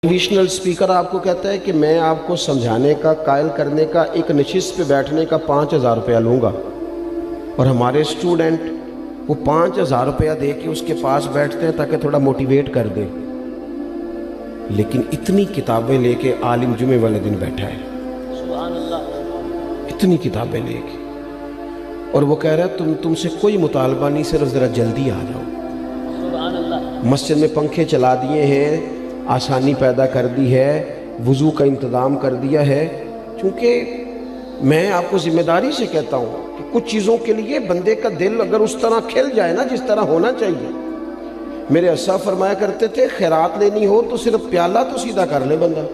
Motivational speaker آپ کو کہتا ہے کہ میں آپ کو سمجھانے کا، قائل کرنے کا، ایک نشست پہ بیٹھنے کا 5000 روپیہ لوں گا، اور ہمارے اسٹوڈنٹ وہ 5000 روپیہ دے کے اس کے پاس بیٹھتے ہیں تاکہ تھوڑا موٹیویٹ کر دے، لیکن اتنی کتابیں لے کے عالم جمعے والے دن بیٹھا ہے، سبحان اللہ، اتنی کتابیں لے کے، اور وہ کہہ رہا ہے تم سے کوئی مطالبہ نہیں، صرف ذرا جلدی آ جاؤ۔ سبحان اللہ، مسجد میں پنکھے چلا دیے ہیں، آسانی پیدا کر دی ہے، وضو کا انتظام کر دیا ہے، چونکہ میں آپ کو ذمہ داری سے کہتا ہوں کہ کچھ چیزوں کے لیے بندے کا دل اگر اس طرح کھل جائے نا جس طرح ہونا چاہیے۔ میرے اسا فرمایا کرتے تھے خیرات لینی ہو تو صرف پیالہ تو سیدھا کر لے بندہ،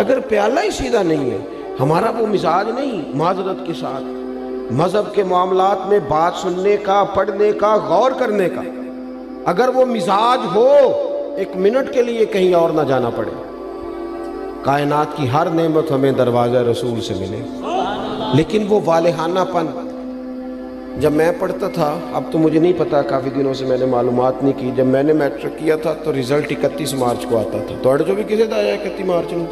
اگر پیالہ ہی سیدھا نہیں ہے، ہمارا وہ مزاج نہیں، معذرت کے ساتھ مذہب کے معاملات میں بات سننے کا، پڑھنے کا، غور کرنے کا، اگر وہ مزاج ہو ایک منٹ کے لیے کہیں اور نہ جانا پڑے، کائنات کی ہر نعمت ہمیں دروازہ رسول سے ملے۔ لیکن وہ والہانہ پن، جب میں پڑھتا تھا، اب تو مجھے نہیں پتا، کافی دنوں سے میں نے معلومات نہیں کی، جب میں نے میٹرک کیا تھا تو رزلٹ 31 مارچ کو آتا تھا، تو جو بھی کسی دا آیا 31 مارچ میں،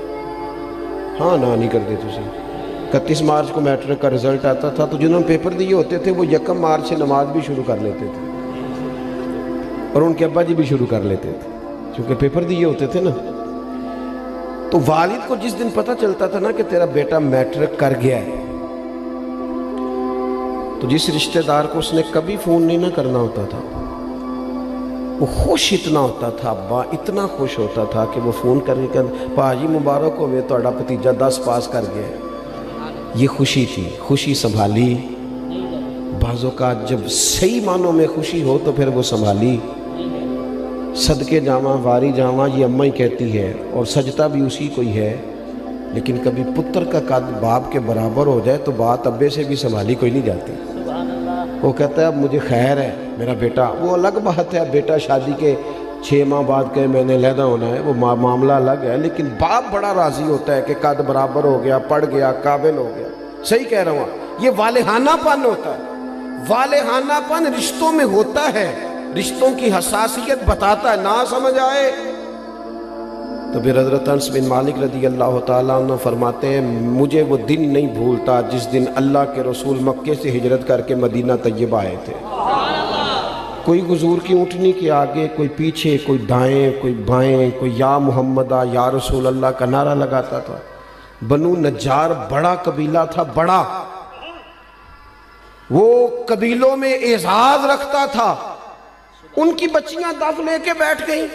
ہاں نہ نہیں کر دے تسی، 31 مارچ کو میٹرک کا رزلٹ آتا تھا، تو جنہوں نے پیپر دیے ہوتے تھے وہ 1 مارچ سے نماز بھی شروع کر لیتے تھے، اور ان کے ابا جی بھی شروع کر لیتے تھے، چونکہ پیپر دیے ہوتے تھے نا۔ تو والد کو جس دن پتہ چلتا تھا نا کہ تیرا بیٹا میٹرک کر گیا ہے، تو جس رشتہ دار کو اس نے کبھی فون نہیں نہ کرنا ہوتا تھا، وہ خوش اتنا ہوتا تھا، ابا اتنا خوش ہوتا تھا کہ وہ فون کر کے کہتا پاجی مبارک ہوئے تہاڈا بھتیجا 10 پاس کر گیا ہے۔ یہ خوشی تھی، خوشی سنبھالی، بعض اوقات جب صحیح معنوں میں خوشی ہو تو پھر وہ سنبھالی، صدقے جاواں واری جاواں یہ اماں ہی کہتی ہے، اور سجدہ بھی اسی کو ہی ہے، لیکن کبھی پتر کا قد باپ کے برابر ہو جائے تو بات ابے سے بھی سنبھالی کوئی نہیں جاتی۔ وہ کہتا ہے اب مجھے خیر ہے میرا بیٹا، وہ الگ بات ہے، بیٹا شادی کے 6 ماہ بعد کہ میں نے علیحدہ ہونا ہے، وہ معاملہ الگ ہے، لیکن باپ بڑا راضی ہوتا ہے کہ قد برابر ہو گیا، پڑھ گیا، قابل ہو گیا۔ صحیح کہہ رہا ہوں، یہ والہانہ پن ہوتا ہے، والہانہ پن رشتوں میں ہوتا ہے، رشتوں کی حساسیت بتاتا ہے، نہ سمجھ آئے تو پھر حضرت انس بن مالک رضی اللہ تعالیٰ عنہ فرماتے ہیں مجھے وہ دن نہیں بھولتا جس دن اللہ کے رسول مکے سے ہجرت کر کے مدینہ طیبہ آئے تھے۔ کوئی حضور کی اونٹنی کے آگے، کوئی پیچھے، کوئی دائیں، کوئی بائیں، کوئی یا محمدہ یا رسول اللہ کا نعرہ لگاتا تھا۔ بنو نجار بڑا قبیلہ تھا، بڑا، وہ قبیلوں میں اعزاز رکھتا تھا، ان کی بچیاں دف لے کے بیٹھ گئیں،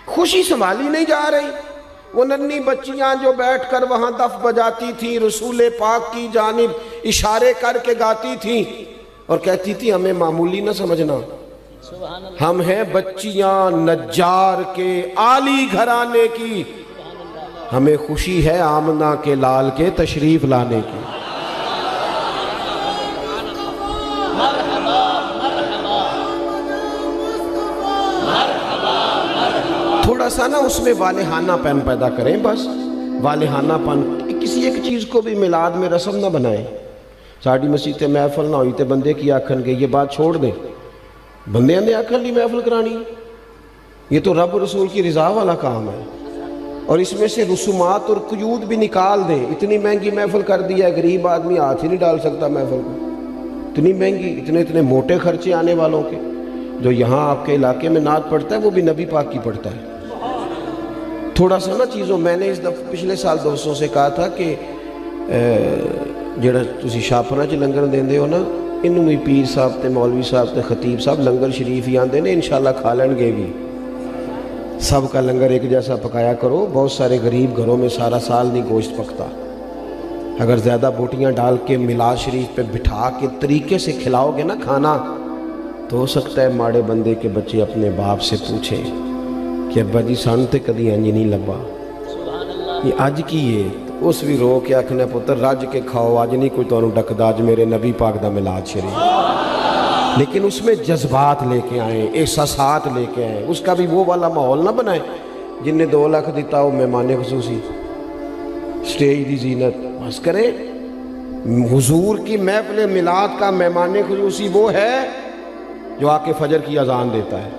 خوشی سنبھالی نہیں جا رہی، وہ ننھی بچیاں جو بیٹھ کر وہاں دف بجاتی تھیں، رسول پاک کی جانب اشارے کر کے گاتی تھیں اور کہتی تھی ہمیں معمولی نہ سمجھنا، ہم ہیں بچیاں نجار کے عالی گھرانے کی، ہمیں خوشی ہے آمنہ کے لال کے تشریف لانے کی۔ تھوڑا سا نا اس میں والہانہ پن پیدا کریں، بس والہانہ پن، کسی ایک چیز کو بھی میلاد میں رسم نہ بنائیں۔ ساڑی مسیح تے محفل نہ ہوئی تے بندے کی آکھن گے، یہ بات چھوڑ دیں، بندے نے آکھن لی محفل کرانی، یہ تو رب رسول کی رضا والا کام ہے، اور اس میں سے رسومات اور قیود بھی نکال دیں۔ اتنی مہنگی محفل کر دیا ہے، غریب آدمی ہاتھ ہی نہیں ڈال سکتا محفل کو، اتنی مہنگی، اتنے موٹے خرچے آنے والوں کے۔ جو یہاں آپ کے علاقے میں نعت پڑھتا ہے وہ بھی نبی پاک کی پڑھتا ہے۔ تھوڑا سا نا چیزوں، میں نے اس دفعہ پچھلے سال دوستوں سے کہا تھا کہ جڑا تسی شاپنا چ لنگر دیندے ہو نا، انہوں بھی پیر صاحب تے مولوی صاحب تے خطیب صاحب لنگر شریف ہی آندے نے، انشاءاللہ کھا لیں گے بھی، سب کا لنگر ایک جیسا پکایا کرو۔ بہت سارے غریب گھروں میں سارا سال نہیں گوشت پکتا، اگر زیادہ بوٹیاں ڈال کے میلاد شریف پہ بٹھا کے طریقے سے کھلاؤ گے نا کھانا، تو ہو سکتا ہے ماڑے بندے کے بچے اپنے باپ سے پوچھیں کہ ابا جی سان تے کدی انج نہیں لبا، یہ اج کی ہے، تو اس بھی رو کے آکھنا پتر رج کے کھاؤ، اج نہیں کوئی تانوں ڈکدا، اج میرے نبی پاک دا میلاد شریف۔ لیکن اس میں جذبات لے کے آئیں، احساسات لے کے آئیں، اس کا بھی وہ والا ماحول نہ بنائیں جن نے 2 لاکھ دیتا ہو مہمان خصوصی، سٹیج دی زینت بس کریں۔ حضور کی محفل میلاد کا مہمان خصوصی وہ ہے جو آ کے فجر کی اذان دیتا ہے،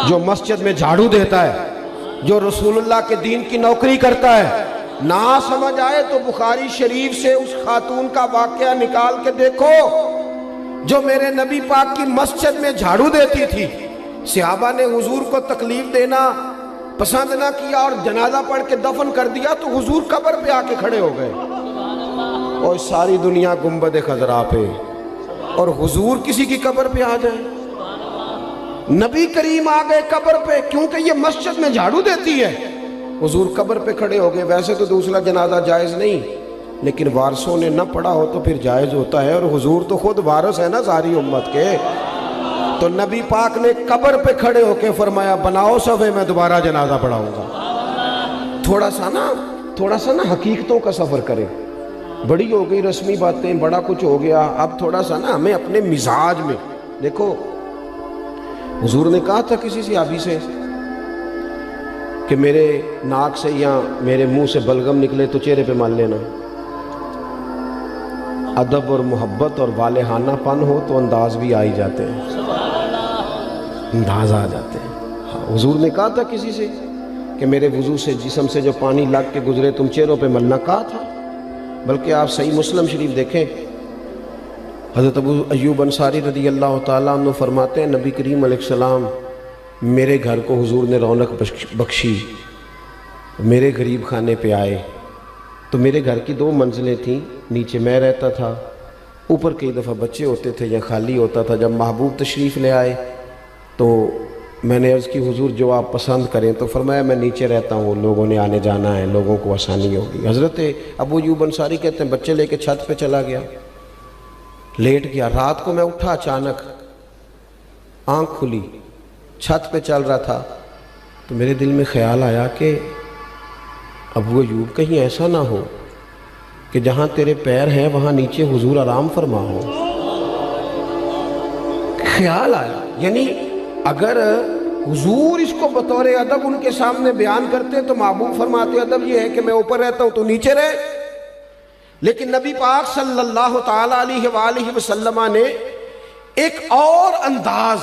جو مسجد میں جھاڑو دیتا ہے، جو رسول اللہ کے دین کی نوکری کرتا ہے، نہ سمجھ آئے تو بخاری شریف سے اس خاتون کا واقعہ نکال کے دیکھو جو میرے نبی پاک کی مسجد میں جھاڑو دیتی تھی۔ صحابہ نے حضور کو تکلیف دینا پسند نہ کیا اور جنازہ پڑھ کے دفن کر دیا تو حضور قبر پہ آ کے کھڑے ہو گئے، اور ساری دنیا گنبد خضرا پہ، اور حضور کسی کی قبر پہ آ جائے۔ نبی کریم آ گئے قبر پہ کیونکہ یہ مسجد میں جھاڑو دیتی ہے، حضور قبر پہ کھڑے ہو گئے۔ ویسے تو دوسرا جنازہ جائز نہیں، لیکن وارثوں نے نہ پڑھا ہو تو پھر جائز ہوتا ہے، اور حضور تو خود وارث ہے نا ساری امت کے۔ تو نبی پاک نے قبر پہ کھڑے ہو کے فرمایا بناؤ صفے، میں دوبارہ جنازہ پڑھاؤں گا۔ تھوڑا سا نا حقیقتوں کا سفر کریں۔ بڑی ہو گئی رسمی باتیں، بڑا کچھ ہو گیا، اب تھوڑا سا نا ہمیں اپنے مزاج میں دیکھو۔ حضور نے کہا تھا کسی صحابی سے کہ میرے ناک سے یا میرے منہ سے بلغم نکلے تو چہرے پہ مال لینا۔ ادب اور محبت اور والہانہ پن ہو تو انداز بھی آ ہی جاتے ہیں، انداز آ جاتے ہیں۔ حضور نے کہا تھا کسی سے کہ میرے وضو سے جسم سے جو پانی لگ کے گزرے تم چہروں پہ ملنا، کہا تھا۔ بلکہ آپ صحیح مسلم شریف دیکھیں، حضرت ابو ایوب انصاری رضی اللہ تعالیٰ عنہ فرماتے ہیں نبی کریم علیہ السلام میرے گھر کو حضور نے رونق بخشی، میرے غریب خانے پہ آئے تو میرے گھر کی 2 منزلیں تھیں، نیچے میں رہتا تھا، اوپر کئی دفعہ بچے ہوتے تھے یا خالی ہوتا تھا۔ جب محبوب تشریف لے آئے تو میں نے عرض کی حضور جو آپ پسند کریں، تو فرمایا میں نیچے رہتا ہوں، لوگوں نے آنے جانا ہے، لوگوں کو آسانی ہوگی۔ حضرت ابو ایوب انصاری کہتے ہیں بچے لے کے چھت پہ چلا گیا، لیٹ گیا۔ رات کو میں اٹھا، اچانک آنکھ کھلی، چھت پہ چل رہا تھا تو میرے دل میں خیال آیا کہ ابو ایوب کہیں ایسا نہ ہو کہ جہاں تیرے پیر ہیں وہاں نیچے حضور آرام فرما ہو۔ خیال آیا، یعنی اگر حضور اس کو بطور ادب ان کے سامنے بیان کرتے تو محبوب فرماتے ادب یہ ہے کہ میں اوپر رہتا ہوں تو نیچے رہے، لیکن نبی پاک صلی اللہ تعالیٰ علیہ وآلہ وسلم نے ایک اور انداز،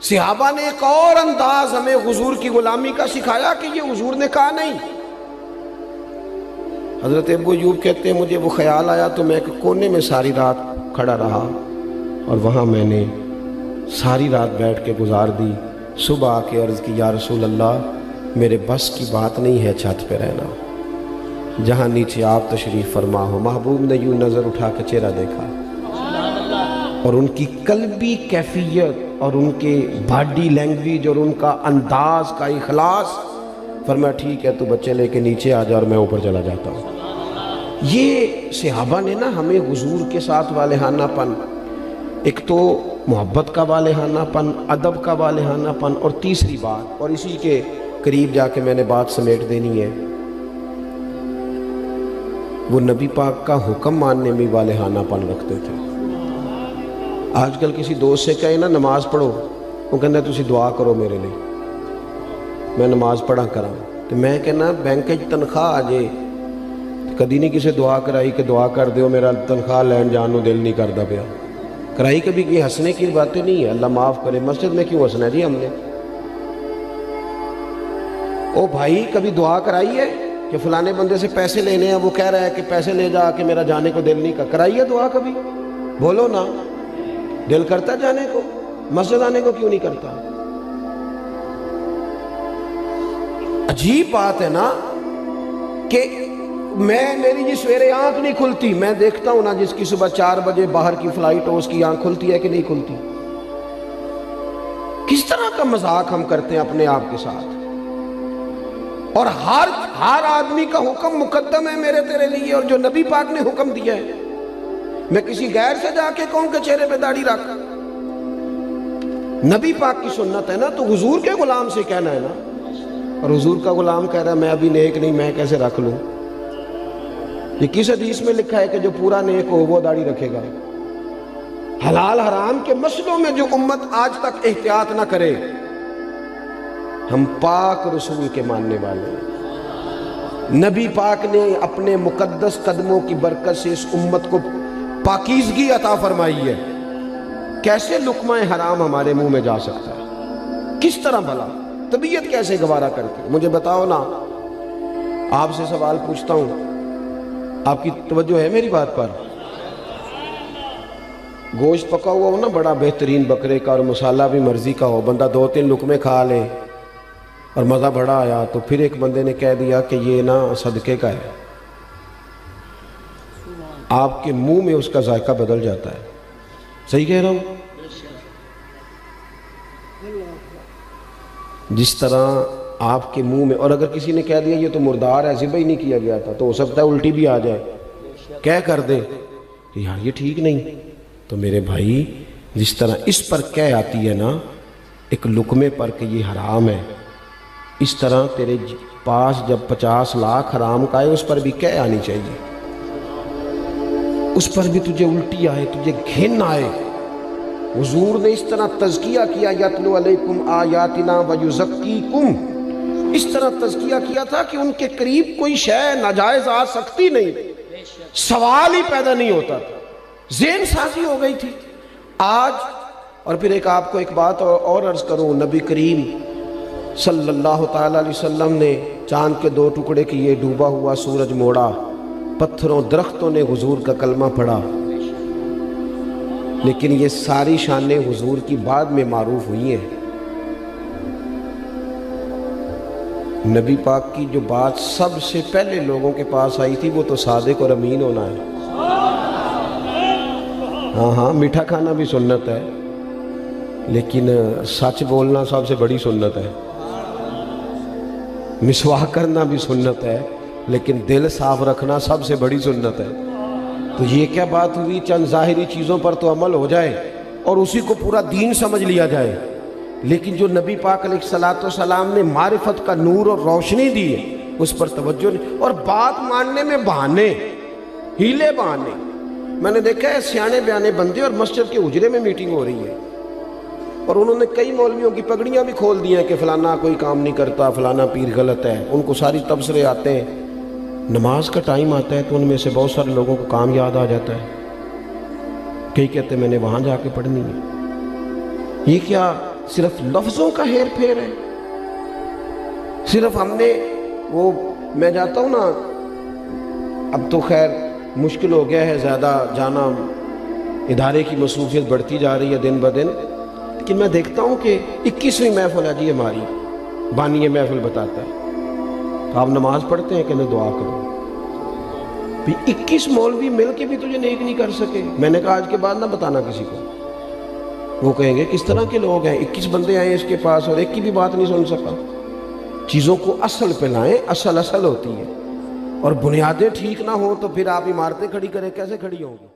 صحابہ نے ایک اور انداز ہمیں حضور کی غلامی کا سکھایا کہ یہ حضور نے کہا نہیں۔ حضرت ابو ایوب کہتے ہیں مجھے وہ خیال آیا تو میں ایک کونے میں ساری رات کھڑا رہا، اور وہاں میں نے ساری رات بیٹھ کے گزار دی۔ صبح آ کے عرض کی یا رسول اللہ میرے بس کی بات نہیں ہے چھت پہ رہنا، جہاں نیچے آپ تشریف فرما ہو۔ محبوب نے یوں نظر اٹھا کے چہرہ دیکھا، اور ان کی قلبی کیفیت اور ان کے باڈی لینگویج اور ان کا انداز کا اخلاص، فرمایا ٹھیک ہے تو بچے لے کے نیچے آ جا اور میں اوپر چلا جاتا ہوں۔ یہ صحابہ نے نا ہمیں حضور کے ساتھ والہانہ پن، ایک تو محبت کا والہانہ پن، ادب کا والہانہ پن، اور تیسری بات، اور اسی کے قریب جا کے میں نے بات سمیٹ دینی ہے، وہ نبی پاک کا حکم ماننے میں والہانہ پن رکھتے تھے۔ آج کل کسی دوست سے کہے نا نماز پڑھو، وہ کہنا تسی دعا کرو میرے لیے، میں نماز پڑھا کرا، تو میں کہنا بینک تنخواہ آ جائے کدی نہیں کسی دعا کرائی کہ دعا کر دیو میرا تنخواہ لین جان نو دل نہیں کردا پیا، کرائی کبھی کی ہنسنے کی باتیں نہیں ہے، اللہ معاف کرے۔ مسجد میں کیوں ہنسنا ہے جی ہم نے؟ او بھائی کبھی دعا کرائی ہے کہ فلانے بندے سے پیسے لینے ہیں، وہ کہہ رہا ہے کہ پیسے لے جا کہ میرا جانے کو دل نہیں کر، کرائی ہے دعا کبھی؟ بولو نا، دل کرتا جانے کو، مسجد آنے کو کیوں نہیں کرتا؟ عجیب بات ہے نا کہ میری جی سویرے آنکھ نہیں کھلتی، میں دیکھتا ہوں نا جس کی صبح 4 بجے باہر کی فلائٹ ہو اس کی آنکھ کھلتی ہے کہ نہیں کھلتی۔ کس طرح کا مذاق ہم کرتے ہیں اپنے آپ کے ساتھ، اور ہر آدمی کا حکم مقدم ہے میرے تیرے لیے، اور جو نبی پاک نے حکم دیا ہے میں کسی غیر سے جا کے کہوں کہ چہرے پہ داڑھی رکھ، نبی پاک کی سنت ہے نا، تو حضور کے غلام سے کہنا ہے نا، اور حضور کا غلام کہہ رہا ہے میں ابھی نیک نہیں، میں کیسے رکھ لوں؟ یہ کس حدیث میں لکھا ہے کہ جو پورا نیک ہو وہ داڑھی رکھے گا؟ حلال حرام کے مسئلوں میں جو امت آج تک احتیاط نہ کرے، ہم پاک رسول کے ماننے والے ہیں۔ نبی پاک نے اپنے مقدس قدموں کی برکت سے اس امت کو پاکیزگی عطا فرمائی ہے، کیسے لقمہ حرام ہمارے منہ میں جا سکتا ہے؟ کس طرح بھلا؟ طبیعت کیسے گوارا کرتی؟ مجھے بتاؤ نا، آپ سے سوال پوچھتا ہوں، آپ کی توجہ ہے میری بات پر؟ گوشت پکا ہوا ہو نا بڑا بہترین بکرے کا اور مسالہ بھی مرضی کا ہو، بندہ 2-3 لقمے کھا لے اور مزہ بڑا آیا، تو پھر ایک بندے نے کہہ دیا کہ یہ نا صدقے کا ہے، آپ کے منہ میں اس کا ذائقہ بدل جاتا ہے۔ صحیح کہہ رہا ہوں؟ جس طرح آپ کے منہ میں، اور اگر کسی نے کہہ دیا یہ تو مردار ہے، ذبح ہی نہیں کیا گیا تھا، تو ہو سکتا ہے الٹی بھی آ جائے، کیا کر دے کہ یار یہ ٹھیک نہیں۔ تو میرے بھائی جس طرح اس پر کہہ آتی ہے نا ایک لقمے پر کہ یہ حرام ہے، اس طرح تیرے پاس جب 50 لاکھ حرام کا آئے اس پر بھی کہہ آنی چاہیے، اس پر بھی تجھے الٹی آئے، تجھے گھن آئے۔ حضور نے اس طرح تزکیہ کیا، یتلو علیکم آیاتنا ویزکیکم، اس طرح تزکیہ کیا تھا کہ ان کے قریب کوئی شے ناجائز آ سکتی نہیں، سوال ہی پیدا نہیں ہوتا تھا، ذہن سازی ہو گئی تھی۔ آج اور پھر آپ کو ایک بات اور عرض کروں، نبی کریم صلی اللہ تعالی علیہ وسلم نے چاند کے 2 ٹکڑے کیے، ڈوبا ہوا سورج موڑا، پتھروں درختوں نے حضور کا کلمہ پڑھا، لیکن یہ ساری شانیں حضور کی بعد میں معروف ہوئی ہیں۔ نبی پاک کی جو بات سب سے پہلے لوگوں کے پاس آئی تھی وہ تو صادق اور امین ہونا ہے۔ ہاں میٹھا کھانا بھی سنت ہے، لیکن سچ بولنا سب سے بڑی سنت ہے، مسواک کرنا بھی سنت ہے، لیکن دل صاف رکھنا سب سے بڑی سنت ہے۔ تو یہ کیا بات ہوئی، چند ظاہری چیزوں پر تو عمل ہو جائے اور اسی کو پورا دین سمجھ لیا جائے، لیکن جو نبی پاک علیہ الصلوۃ والسلام نے معرفت کا نور اور روشنی دی ہے اس پر توجہ نہیں، اور بات ماننے میں بہانے، ہیلے بہانے۔ میں نے دیکھا ہے سیانے بیانے بندے اور مسجد کے حجرے میں میٹنگ ہو رہی ہے، اور انہوں نے کئی مولویوں کی پگڑیاں بھی کھول دی ہیں کہ فلانا کوئی کام نہیں کرتا، فلانا پیر غلط ہے، ان کو ساری تبصرے آتے ہیں۔ نماز کا ٹائم آتا ہے تو ان میں سے بہت سارے لوگوں کو کام یاد آ جاتا ہے، کئی کہتے ہیں میں نے وہاں جا کے پڑھنی ہے۔ یہ کیا صرف لفظوں کا ہیر پھیر ہے؟ صرف ہم نے وہ، میں جاتا ہوں نا، اب تو خیر مشکل ہو گیا ہے زیادہ جانا، ادارے کی مصروفیت بڑھتی جا رہی ہے دن بدن، لیکن میں دیکھتا ہوں کہ 21ویں محفل ہے جی ہماری، بانی محفل بتاتا ہے تو آپ نماز پڑھتے ہیں کہ نہیں دعا کرو، 21 مولوی مل کے بھی تجھے نیک نہیں کر سکے۔ میں نے کہا آج کے بعد نہ بتانا کسی کو، وہ کہیں گے کس طرح کے لوگ ہیں، 21 بندے آئے اس کے پاس اور ایک کی بھی بات نہیں سن سکا۔ چیزوں کو اصل پہ لائیں، اصل ہوتی ہے، اور بنیادیں ٹھیک نہ ہوں تو پھر آپ عمارتیں کھڑی کریں، کیسے کھڑی ہوں گی؟